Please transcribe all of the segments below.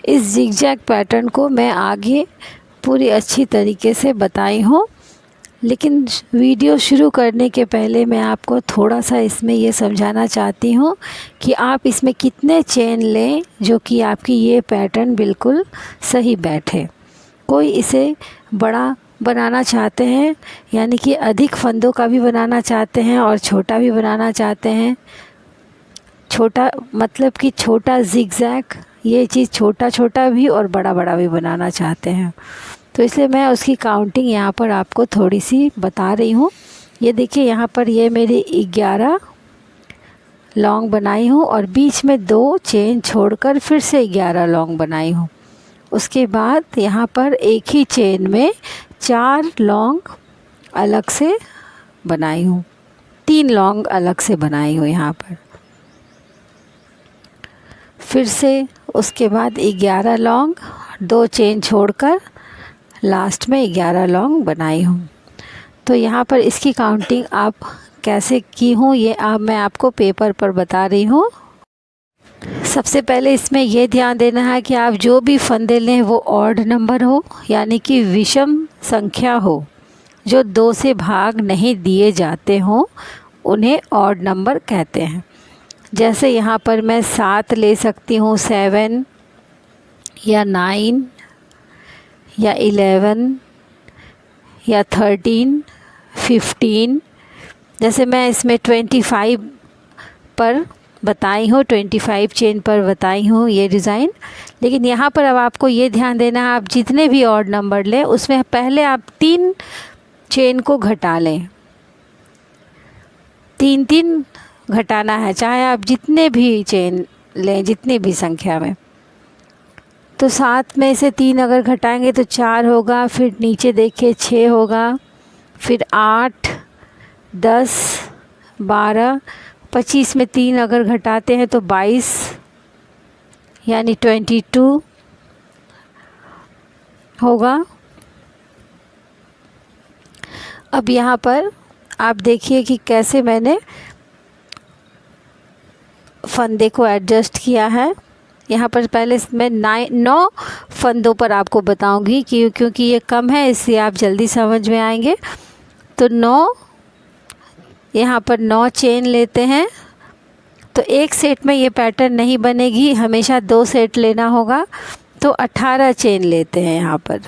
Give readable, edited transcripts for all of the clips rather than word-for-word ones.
इस zigzag pattern को मैं आगे पूरी अच्छी तरीके से बताई हूँ, लेकिन वीडियो शुरू करने के पहले मैं आपको थोड़ा सा इसमें ये समझाना चाहती हूँ कि आप इसमें कितने चेन लें जो कि आपकी ये पैटर्न बिल्कुल सही बैठे। कोई इसे बड़ा बनाना चाहते हैं, यानी कि अधिक फंदों का भी बनाना चाहते हैं और छोटा भी बनाना चाहते हैं। छोटा मतलब कि छोटा जिगजैग, ये चीज़ छोटा छोटा भी और बड़ा बड़ा भी बनाना चाहते हैं। तो इसलिए मैं उसकी काउंटिंग यहाँ पर आपको थोड़ी सी बता रही हूँ। ये देखिए यहाँ पर ये मेरी 11 लॉन्ग बनाई हूँ और बीच में 2 चेन छोड़कर फिर से 11 लॉन्ग बनाई हूँ। उसके बाद यहाँ पर एक ही चेन में 4 लॉन्ग अलग से बनाई हूँ, 3 लॉन्ग अलग से बनाई हूँ यहाँ पर। फिर से उसके बाद 11 लॉन्ग, 2 चेन छोड़कर लास्ट में 11 लॉन्ग बनाई हूँ। तो यहाँ पर इसकी काउंटिंग आप कैसे की हूँ ये मैं आपको पेपर पर बता रही हूँ। सबसे पहले इसमें ये ध्यान देना है कि आप जो भी फंदे लें वो ऑड नंबर हो, यानी कि विषम संख्या हो। जो 2 से भाग नहीं दिए जाते हों उन्हें ऑड नंबर कहते हैं। जैसे यहाँ पर मैं 7 ले सकती हूँ, 7 या 9 या 11 या 13, 15। जैसे मैं इसमें 25 पर बताई हूँ, 25 चेन पर बताई हूँ ये डिज़ाइन। लेकिन यहाँ पर अब आपको ये ध्यान देना है, आप जितने भी ऑड नंबर लें उसमें पहले आप 3 चेन को घटा लें। 3 घटाना है, चाहे आप जितने भी चेन लें, जितनी भी संख्या में। तो 7 में से 3 अगर घटाएंगे तो 4 होगा, फिर नीचे देखिए 6 होगा, फिर 8, 10, 12, 25 में 3 अगर घटाते हैं तो 22, यानी 22 होगा। अब यहाँ पर आप देखिए कि कैसे मैंने फंदे को एडजस्ट किया है। यहाँ पर पहले मैं 9 फंदों पर आपको बताऊंगी क्योंकि ये कम है, इसलिए आप जल्दी समझ में आएंगे। तो 9, यहाँ पर 9 चेन लेते हैं। तो एक सेट में ये पैटर्न नहीं बनेगी, हमेशा 2 सेट लेना होगा। तो 18 चेन लेते हैं यहाँ पर,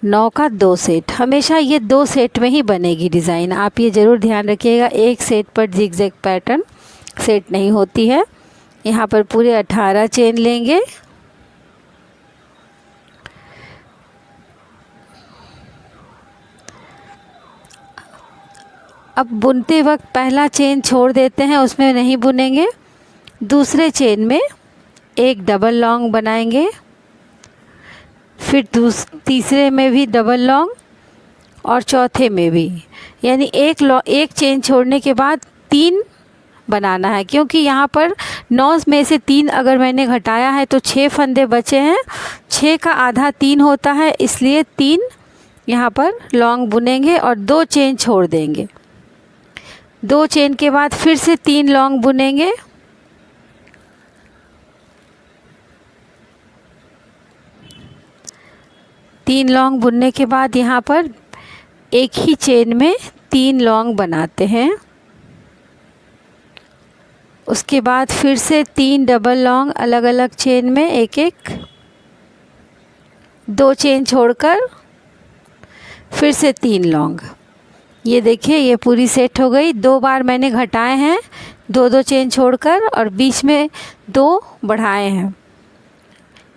9 का 2 सेट। हमेशा ये 2 सेट में ही बनेगी डिज़ाइन, आप ये ज़रूर ध्यान रखिएगा। एक सेट पर जिगजैग पैटर्न सेट नहीं होती है। यहाँ पर पूरे 18 चेन लेंगे। अब बुनते वक्त पहला चेन छोड़ देते हैं, उसमें नहीं बुनेंगे। दूसरे चेन में एक डबल लॉन्ग बनाएंगे, फिर तीसरे में भी डबल लॉन्ग और चौथे में भी, यानी एक चेन छोड़ने के बाद 3 बनाना है। क्योंकि यहाँ पर 9 में से 3 अगर मैंने घटाया है तो 6 फंदे बचे हैं। 6 का आधा 3 होता है, इसलिए 3 यहाँ पर लॉन्ग बुनेंगे और 2 चेन छोड़ देंगे। 2 चेन के बाद फिर से 3 लॉन्ग बुनेंगे। तीन लॉन्ग बुनने के बाद यहाँ पर एक ही चेन में 3 लॉन्ग बनाते हैं। उसके बाद फिर से 3 डबल लॉन्ग अलग अलग चेन में, एक एक 2 चेन छोड़कर फिर से 3 लॉन्ग। ये देखिए ये पूरी सेट हो गई। 2 बार मैंने घटाए हैं, 2 चेन छोड़कर, और बीच में 2 बढ़ाए हैं।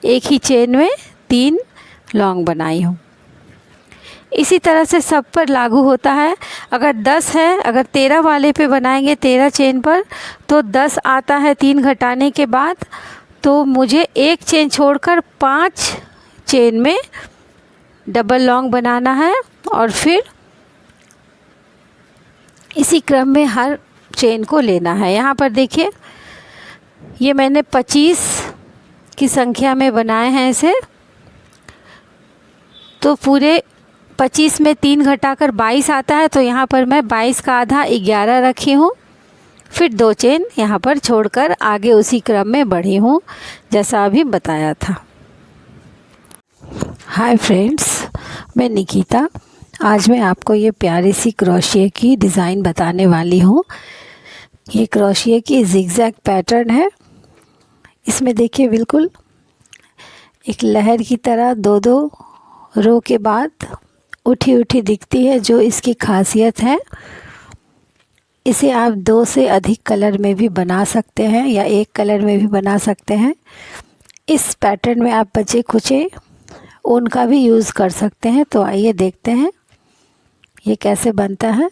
एक ही चेन में 3 लॉन्ग बनाई हूँ। इसी तरह से सब पर लागू होता है। अगर 10 है, अगर 13 वाले पे बनाएंगे 13 चेन पर, तो 10 आता है 3 घटाने के बाद। तो मुझे एक चेन छोड़कर 5 चेन में डबल लॉन्ग बनाना है और फिर इसी क्रम में हर चेन को लेना है। यहाँ पर देखिए ये मैंने 25 की संख्या में बनाए हैं इसे। तो पूरे 25 में 3 घटाकर 22 आता है, तो यहाँ पर मैं 22 का आधा 11 रखी हूँ। फिर 2 चेन यहाँ पर छोड़कर आगे उसी क्रम में बढ़ी हूँ जैसा अभी बताया था। हाय फ्रेंड्स, मैं निकिता। आज मैं आपको ये प्यारी सी क्रोशिया की डिज़ाइन बताने वाली हूँ। ये क्रोशिया की जिगजैग पैटर्न है। इसमें देखिए बिल्कुल एक लहर की तरह 2-2 रो के बाद उठी उठी दिखती है, जो इसकी खासियत है। इसे आप 2 से अधिक कलर में भी बना सकते हैं या एक कलर में भी बना सकते हैं। इस पैटर्न में आप बचे खुचे ऊन का भी यूज़ कर सकते हैं। तो आइए देखते हैं ये कैसे बनता है।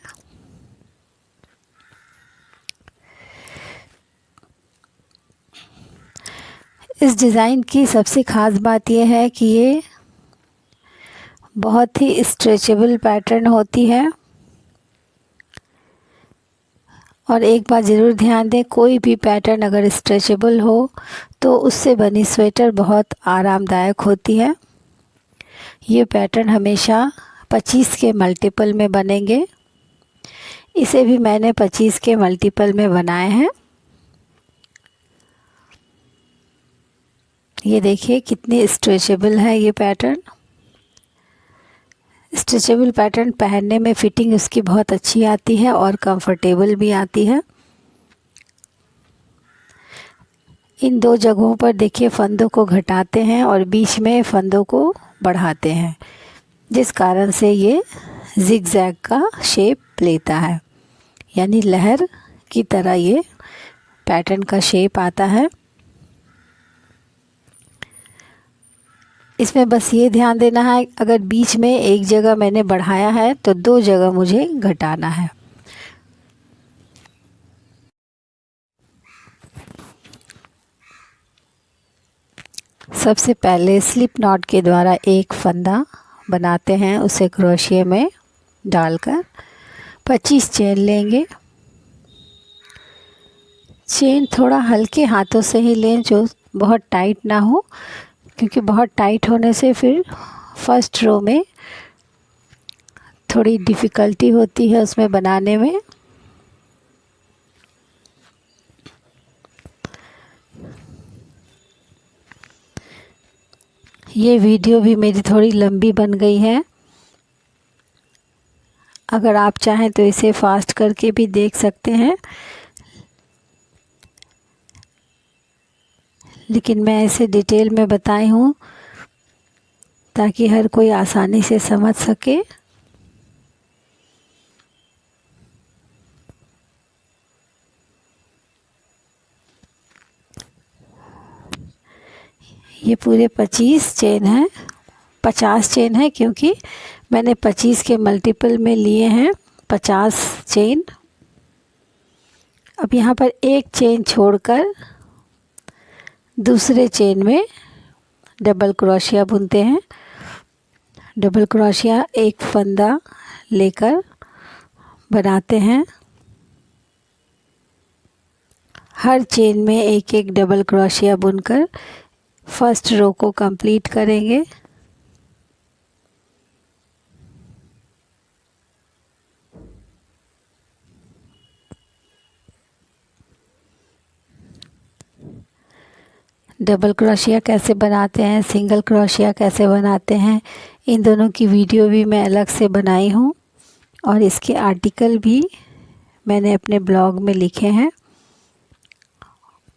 इस डिज़ाइन की सबसे ख़ास बात यह है कि ये बहुत ही स्ट्रेचेबल पैटर्न होती है। और एक बात ज़रूर ध्यान दें, कोई भी पैटर्न अगर स्ट्रेचेबल हो तो उससे बनी स्वेटर बहुत आरामदायक होती है। ये पैटर्न हमेशा 25 के मल्टीपल में बनेंगे। इसे भी मैंने 25 के मल्टीपल में बनाए हैं। ये देखिए कितनी स्ट्रेचेबल है ये पैटर्न। स्ट्रेचेबल पैटर्न पहनने में फिटिंग उसकी बहुत अच्छी आती है और कंफर्टेबल भी आती है। इन 2 जगहों पर देखिए फंदों को घटाते हैं और बीच में फंदों को बढ़ाते हैं, जिस कारण से ये जिगजैग का शेप लेता है, यानी लहर की तरह ये पैटर्न का शेप आता है। इसमें बस ये ध्यान देना है, अगर बीच में एक जगह मैंने बढ़ाया है तो 2 जगह मुझे घटाना है। सबसे पहले स्लिप नॉट के द्वारा एक फंदा बनाते हैं, उसे क्रोशिया में डालकर 25 चेन लेंगे। चेन थोड़ा हल्के हाथों से ही लें, जो बहुत टाइट ना हो, क्योंकि बहुत टाइट होने से फिर फर्स्ट रो में थोड़ी डिफ़िकल्टी होती है उसमें बनाने में। ये वीडियो भी मेरी थोड़ी लंबी बन गई है। अगर आप चाहें तो इसे फास्ट करके भी देख सकते हैं, लेकिन मैं इसे डिटेल में बताई हूँ ताकि हर कोई आसानी से समझ सके। ये पूरे 25 चेन है, 50 चेन है, क्योंकि मैंने 25 के मल्टीपल में लिए हैं 50 चेन। अब यहाँ पर एक चेन छोड़कर दूसरे चेन में डबल क्रोशिया बुनते हैं। डबल क्रोशिया एक फंदा लेकर बनाते हैं। हर चेन में एक एक डबल क्रोशिया बुनकर फर्स्ट रो को कंप्लीट करेंगे। डबल क्रोशिया कैसे बनाते हैं, सिंगल क्रोशिया कैसे बनाते हैं, इन दोनों की वीडियो भी मैं अलग से बनाई हूँ और इसके आर्टिकल भी मैंने अपने ब्लॉग में लिखे हैं।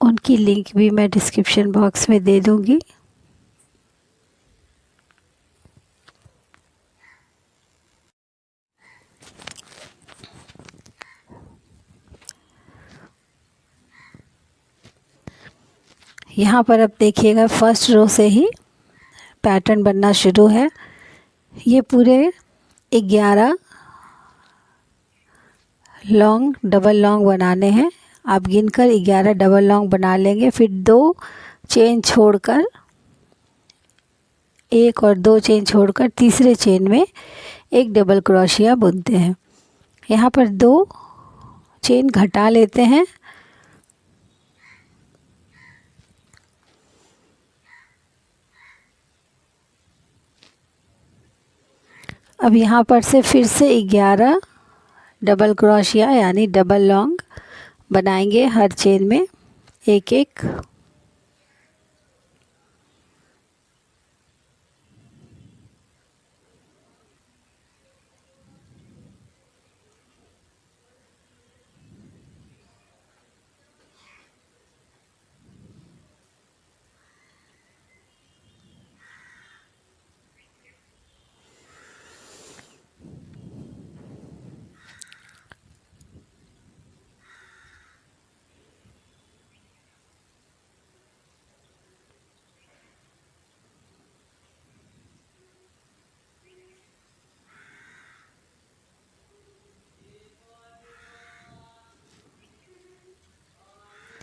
उनकी लिंक भी मैं डिस्क्रिप्शन बॉक्स में दे दूँगी। यहाँ पर अब देखिएगा फर्स्ट रो से ही पैटर्न बनना शुरू है। ये पूरे 11 लॉन्ग डबल लॉन्ग बनाने हैं। आप गिनकर 11 डबल लॉन्ग बना लेंगे। फिर 2 चेन छोड़कर, 1 और 2 चेन छोड़कर तीसरे चेन में एक डबल क्रोशिया बुनते हैं। यहाँ पर 2 चेन घटा लेते हैं। अब यहाँ पर से फिर से 11 डबल क्रोशिया यानी डबल लॉन्ग बनाएंगे हर चेन में एक एक।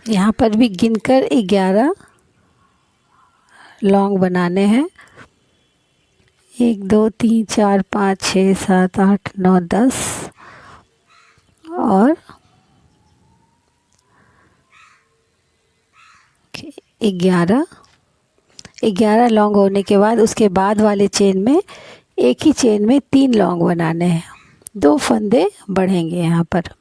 यहाँ पर भी गिनकर 11 लॉन्ग बनाने हैं। 1 2 3 4 5 6 7 8 9 10 और 11। 11 लॉन्ग होने के बाद उसके बाद वाले चेन में एक ही चेन में 3 लॉन्ग बनाने हैं। 2 फंदे बढ़ेंगे यहाँ पर।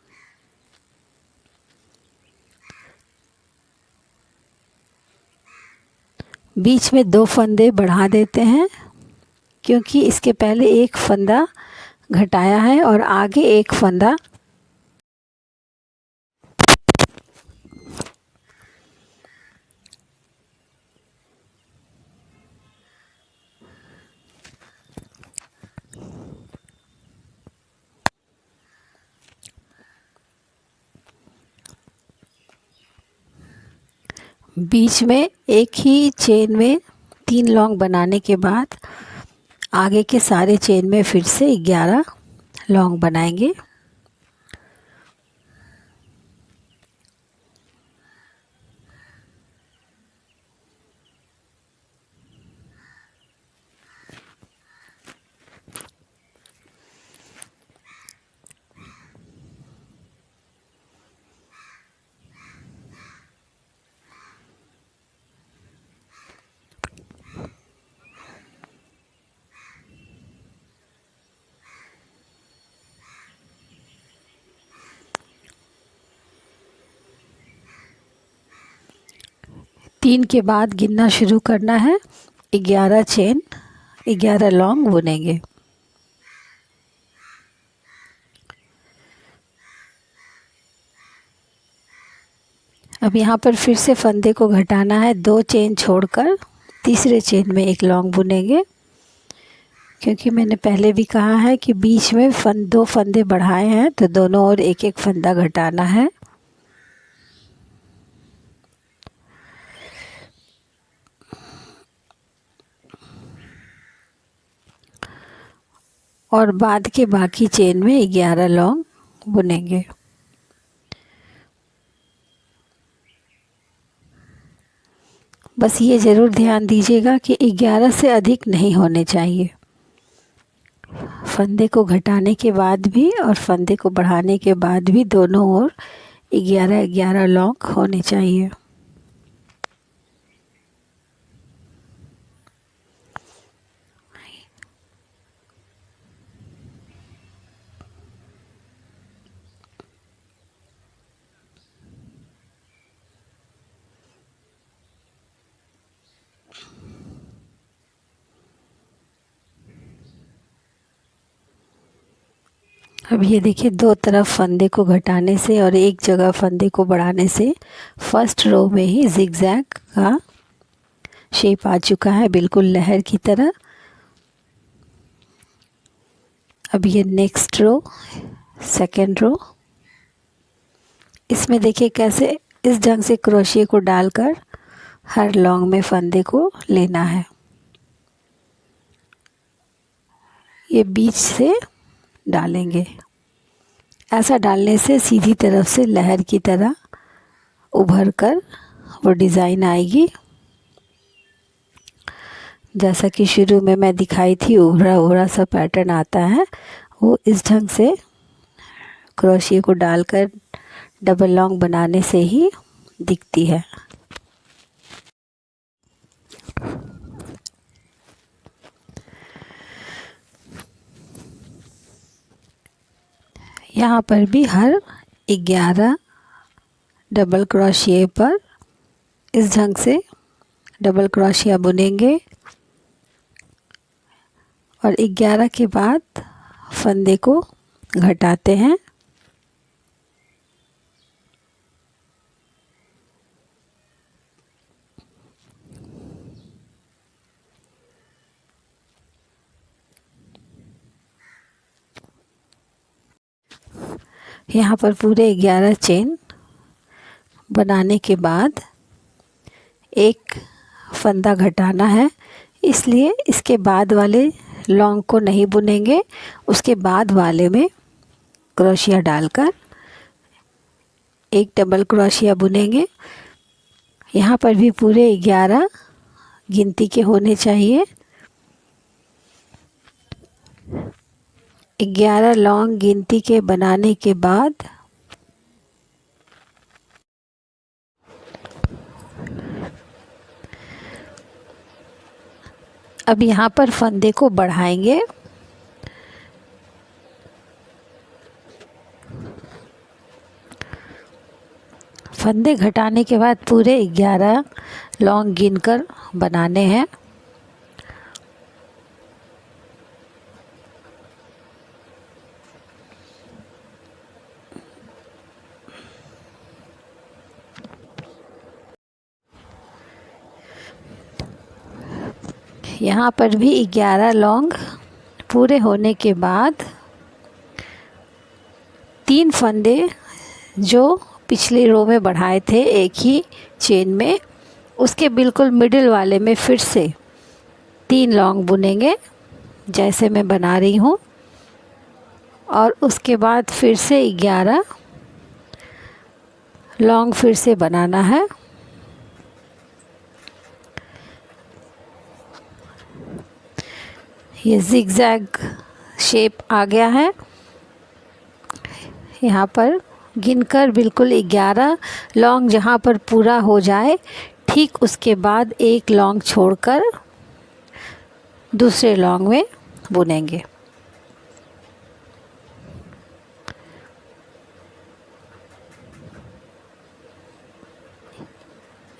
बीच में 2 फंदे बढ़ा देते हैं क्योंकि इसके पहले एक फंदा घटाया है और आगे एक फंदा बीच में एक ही चेन में 3 लॉन्ग बनाने के बाद आगे के सारे चेन में फिर से 11 लॉन्ग बनाएंगे। तीन के बाद गिनना शुरू करना है। 11 चेन 11 लॉन्ग बुनेंगे। अब यहाँ पर फिर से फंदे को घटाना है। 2 चेन छोड़कर तीसरे चेन में एक लॉन्ग बुनेंगे क्योंकि मैंने पहले भी कहा है कि बीच में 2 फंदे बढ़ाए हैं तो दोनों ओर एक एक फंदा घटाना है। और बाद के बाकी चेन में 11 लॉन्ग बुनेंगे। बस ये ज़रूर ध्यान दीजिएगा कि 11 से अधिक नहीं होने चाहिए। फंदे को घटाने के बाद भी और फंदे को बढ़ाने के बाद भी दोनों ओर 11-11 लॉन्ग होने चाहिए। अब ये देखिए 2 तरफ फंदे को घटाने से और एक जगह फंदे को बढ़ाने से फर्स्ट रो में ही जिगजैग का शेप आ चुका है, बिल्कुल लहर की तरह। अब ये नेक्स्ट रो, सेकेंड रो, इसमें देखिए कैसे इस ढंग से क्रोशिया को डालकर हर लॉन्ग में फंदे को लेना है। ये बीच से डालेंगे। ऐसा डालने से सीधी तरफ से लहर की तरह उभर कर वो डिज़ाइन आएगी। जैसा कि शुरू में मैं दिखाई थी उभरा उभरा सा पैटर्न आता है, वो इस ढंग से क्रोशिया को डालकर डबल लॉन्ग बनाने से ही दिखती है। यहाँ पर भी हर 11 डबल क्रोशिया पर इस ढंग से डबल क्रोशिया बुनेंगे और 11 के बाद फंदे को घटाते हैं। यहाँ पर पूरे 11 चेन बनाने के बाद एक फंदा घटाना है, इसलिए इसके बाद वाले लॉन्ग को नहीं बुनेंगे, उसके बाद वाले में क्रोशिया डालकर एक डबल क्रोशिया बुनेंगे। यहाँ पर भी पूरे 11 गिनती के होने चाहिए। 11 लॉन्ग गिनती के बनाने के बाद अब यहाँ पर फंदे को बढ़ाएंगे। फंदे घटाने के बाद पूरे 11 लॉन्ग गिनकर बनाने हैं। यहाँ पर भी 11 लॉन्ग पूरे होने के बाद 3 फंदे जो पिछली रो में बढ़ाए थे एक ही चेन में, उसके बिल्कुल मिडिल वाले में फिर से 3 लॉन्ग बुनेंगे जैसे मैं बना रही हूँ, और उसके बाद फिर से 11 लॉन्ग फिर से बनाना है। ये जिगजैग शेप आ गया है। यहाँ पर गिनकर बिल्कुल 11 लॉन्ग जहाँ पर पूरा हो जाए, ठीक उसके बाद एक लॉन्ग छोड़कर दूसरे लॉन्ग में बुनेंगे।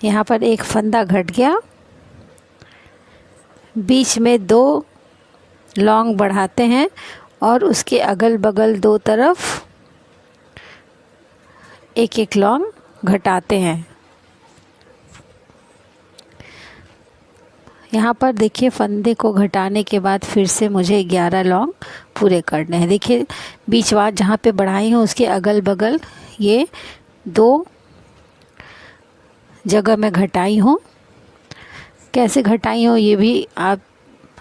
यहाँ पर एक फंदा घट गया, बीच में 2 लॉन्ग बढ़ाते हैं और उसके अगल बगल 2 तरफ एक एक लॉन्ग घटाते हैं। यहाँ पर देखिए फंदे को घटाने के बाद फिर से मुझे 11 लॉन्ग पूरे करने हैं। देखिए बीच वार जहाँ पे बढ़ाई हूँ उसके अगल बगल ये 2 जगह मैं घटाई हूँ। कैसे घटाई हूँ ये भी आप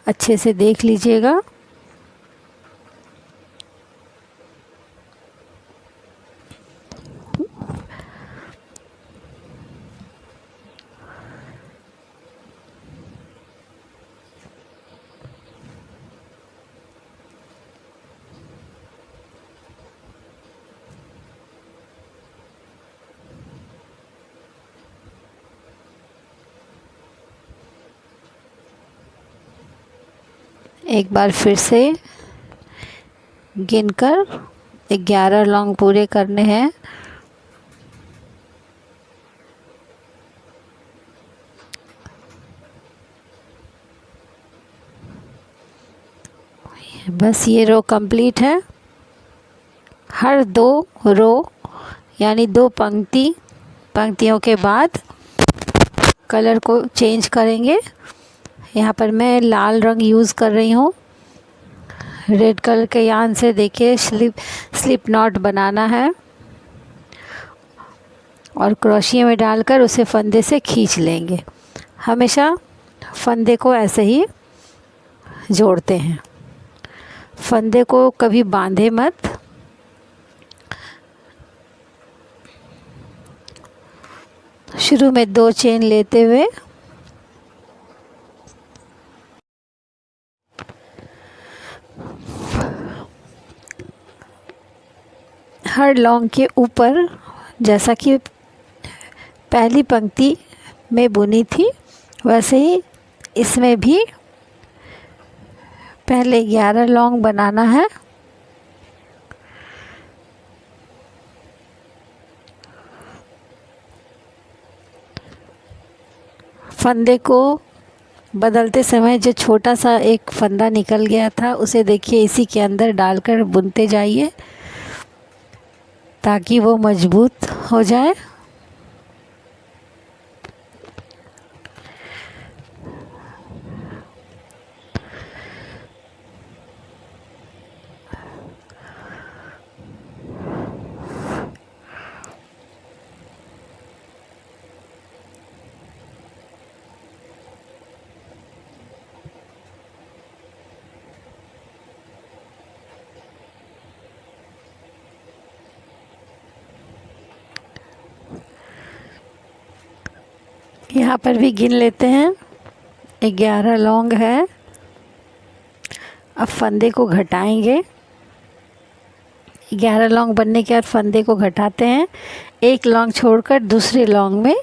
अच्छे से देख लीजिएगा। एक बार फिर से गिनकर 11 लॉन्ग पूरे करने हैं। बस ये रो कंप्लीट है। हर 2 रो यानी 2 पंक्तियों के बाद कलर को चेंज करेंगे। यहाँ पर मैं लाल रंग यूज़ कर रही हूँ। रेड कलर के यान से देखिए स्लिप नॉट बनाना है और क्रोशिया में डालकर उसे फंदे से खींच लेंगे। हमेशा फंदे को ऐसे ही जोड़ते हैं, फंदे को कभी बांधे मत। शुरू में 2 चेन लेते हुए हर लॉन्ग के ऊपर, जैसा कि पहली पंक्ति में बुनी थी वैसे ही इसमें भी पहले 11 लॉन्ग बनाना है। फंदे को बदलते समय जो छोटा सा एक फंदा निकल गया था उसे देखिए इसी के अंदर डालकर बुनते जाइए ताकि वो मजबूत हो जाए। यहाँ पर भी गिन लेते हैं, 11 लौंग है। अब फंदे को घटाएंगे। 11 लौंग बनने के बाद फंदे को घटाते हैं, एक लौंग छोड़कर दूसरे लौंग में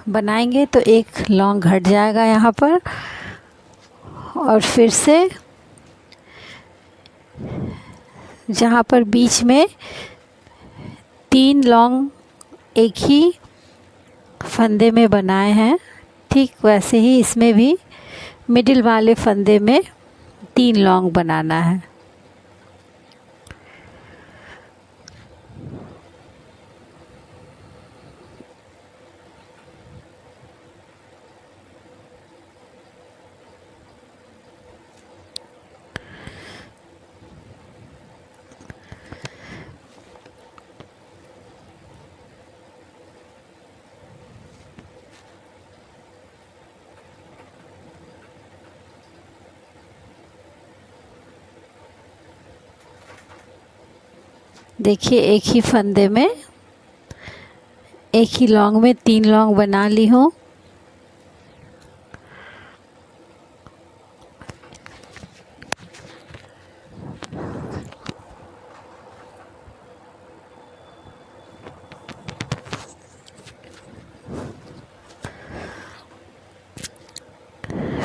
बनाएंगे तो एक लौंग घट जाएगा यहाँ पर। और फिर से जहाँ पर बीच में 3 लौंग एक ही फंदे में बनाए हैं, ठीक वैसे ही इसमें भी मिडिल वाले फंदे में 3 लौंग बनाना है। देखिए एक ही फंदे में एक ही लौंग में 3 लौंग बना ली हूँ।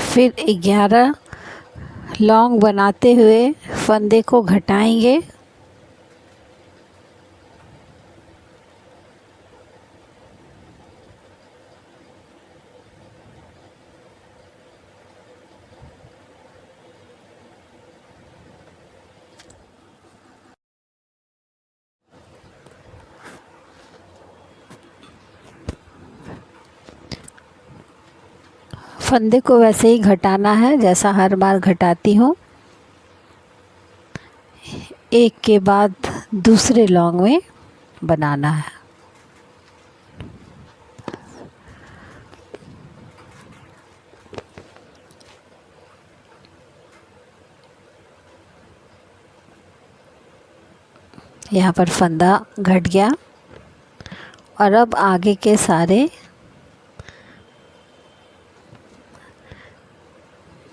फिर 11 लौंग बनाते हुए फंदे को घटाएंगे। फंदे को वैसे ही घटाना है जैसा हर बार घटाती हूँ, एक के बाद दूसरे लौंग में बनाना है। यहाँ पर फंदा घट गया और अब आगे के सारे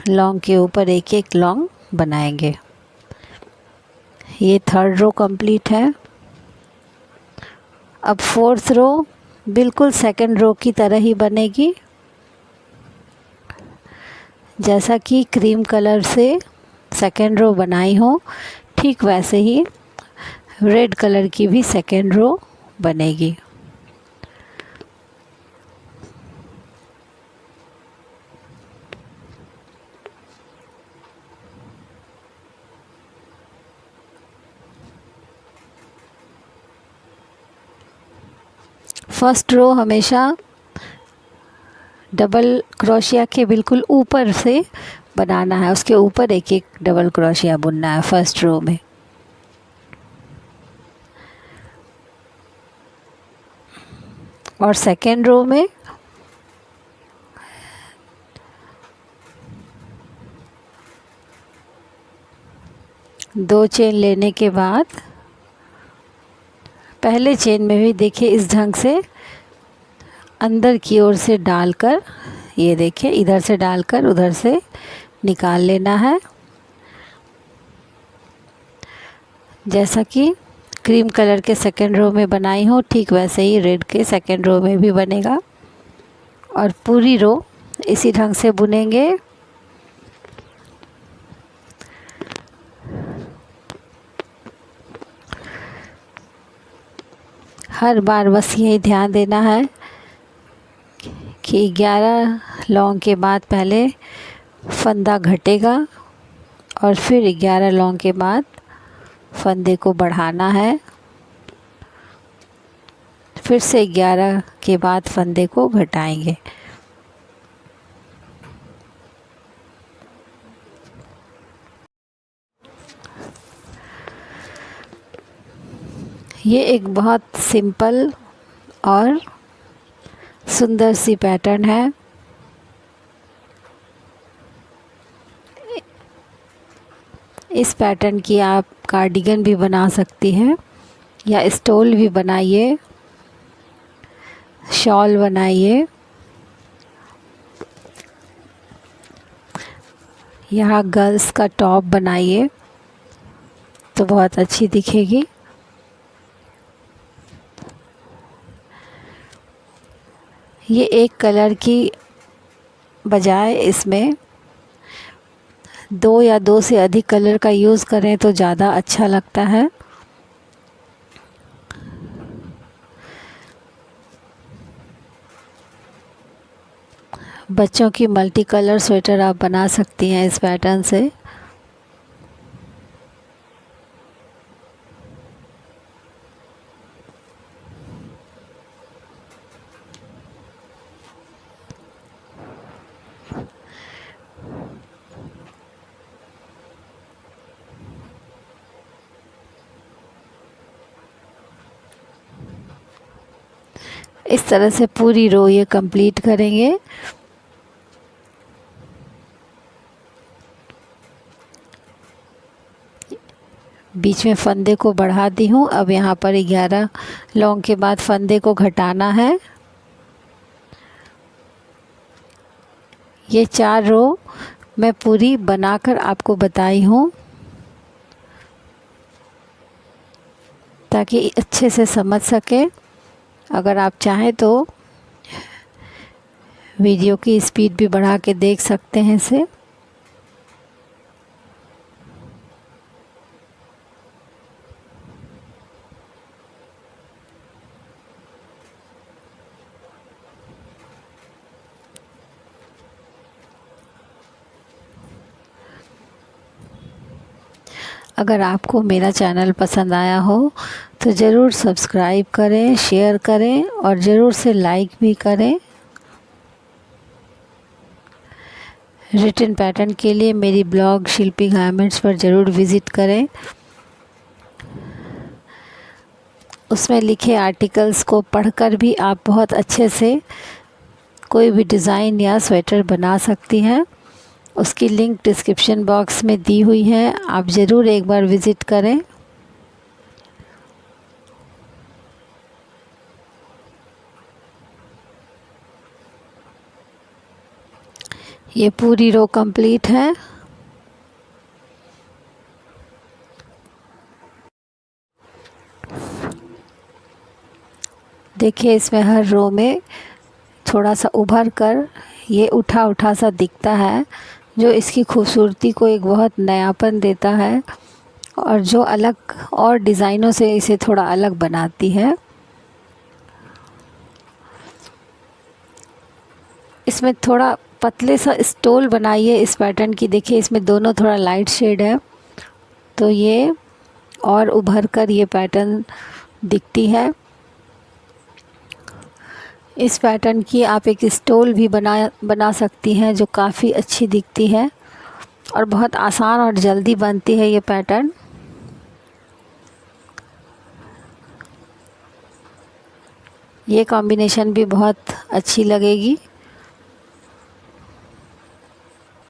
लौंग के ऊपर एक एक लौंग बनाएंगे। ये 3rd रो कंप्लीट है। अब 4th रो बिल्कुल 2nd रो की तरह ही बनेगी, जैसा कि क्रीम कलर से 2nd रो बनाई हो ठीक वैसे ही रेड कलर की भी 2nd रो बनेगी। फर्स्ट रो हमेशा डबल क्रोशिया के बिल्कुल ऊपर से बनाना है, उसके ऊपर एक एक डबल क्रोशिया बुनना है फर्स्ट रो में। और 2nd रो में दो चेन लेने के बाद पहले चेन में भी देखिए इस ढंग से अंदर की ओर से डालकर, ये देखिए इधर से डालकर उधर से निकाल लेना है, जैसा कि क्रीम कलर के 2nd रो में बनाई हो ठीक वैसे ही रेड के 2nd रो में भी बनेगा। और पूरी रो इसी ढंग से बुनेंगे। हर बार बस यही ध्यान देना है कि 11 लौंग के बाद पहले फंदा घटेगा और फिर 11 लौंग के बाद फंदे को बढ़ाना है, फिर से 11 के बाद फंदे को घटाएंगे। ये एक बहुत सिंपल और सुंदर सी पैटर्न है। इस पैटर्न की आप कार्डिगन भी बना सकती हैं या स्टोल भी बनाइए, शॉल बनाइए, यहाँ गर्ल्स का टॉप बनाइए तो बहुत अच्छी दिखेगी। ये एक कलर की बजाय इसमें 2 या 2 से अधिक कलर का यूज़ करें तो ज़्यादा अच्छा लगता है। बच्चों की मल्टी कलर स्वेटर आप बना सकती हैं इस पैटर्न से। इस तरह से पूरी रो ये कंप्लीट करेंगे। बीच में फंदे को बढ़ा दी हूँ। अब यहाँ पर 11 लौंग के बाद फंदे को घटाना है। ये 4 रो मैं पूरी बनाकर आपको बताई हूँ ताकि अच्छे से समझ सके। अगर आप चाहें तो वीडियो की स्पीड भी बढ़ा के देख सकते हैं इसे। अगर आपको मेरा चैनल पसंद आया हो तो ज़रूर सब्सक्राइब करें, शेयर करें और ज़रूर से लाइक भी करें। रिटन पैटर्न के लिए मेरी ब्लॉग शिल्पी गारमेंट्स पर ज़रूर विज़िट करें। उसमें लिखे आर्टिकल्स को पढ़कर भी आप बहुत अच्छे से कोई भी डिज़ाइन या स्वेटर बना सकती हैं। उसकी लिंक डिस्क्रिप्शन बॉक्स में दी हुई है, आप ज़रूर एक बार विज़िट करें। ये पूरी रो कंप्लीट है। देखिए इसमें हर रो में थोड़ा सा उभर कर ये उठा उठा सा दिखता है, जो इसकी खूबसूरती को एक बहुत नयापन देता है और जो अलग और डिज़ाइनों से इसे थोड़ा अलग बनाती है। इसमें थोड़ा पतले सा स्टोल बनाइए इस पैटर्न की। देखिए इसमें दोनों थोड़ा लाइट शेड है तो ये और उभर कर ये पैटर्न दिखती है। इस पैटर्न की आप एक स्टोल भी बना सकती हैं जो काफ़ी अच्छी दिखती है और बहुत आसान और जल्दी बनती है ये पैटर्न। ये कॉम्बिनेशन भी बहुत अच्छी लगेगी।